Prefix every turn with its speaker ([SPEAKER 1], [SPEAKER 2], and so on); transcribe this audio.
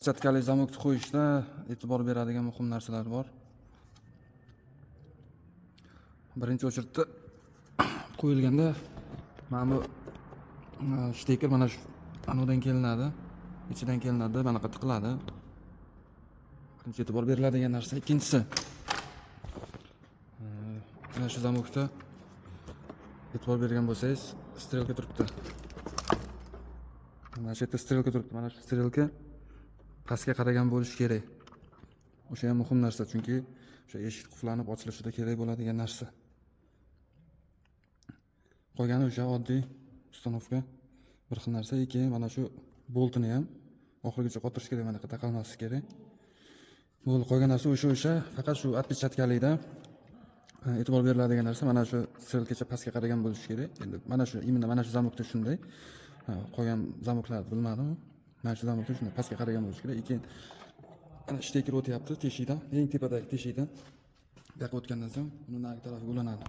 [SPEAKER 1] Chatkali zamokni qo'yishda e'tibor beradigan muhim narsalar bor. Birinchi o'chirtda qo'yilganda mana bu shteker mana shu anodan kelinadi, ichidan kelinadi, mana buyoqqa tiqiladi. Birinchi e'tibor beriladigan narsa. Ikkinchisi mana shu zamokda e'tibor bergan bo'lsangiz, strelka turibdi. Mana shu yerda strelka turibdi. Mana shu strelka pastga qaragan bo'lishi kerak. O'sha ham muhim narsa, chunki o'sha eshik qulflanib ochilishida kerak bo'ladigan narsa. Qolgani o'sha oddiy ustanovka bir xil narsa. Keyin mana shu boltini ham oxirigacha qotirish kerak, mana yoqqa taqalmasligi kerak. Bo'ldi, qolgan narsa o'sha faqat shu отпечаткалida e'tibor beriladigan narsa mana shu strelkacha pastga qaragan bo'lishi kerak. Endi mana shu imенно mana shu zamokda shunday. Qolgan zamoklarni bilmadim. Mana shu zamokda shunday pastga qaragan bo'lishi kerak. Keyin ana shtekir o'tyapti teshikdan, eng tepadagi teshikdan. Bu yoqqa o'tgandan so'ng uni nari tarafiga ulanadi.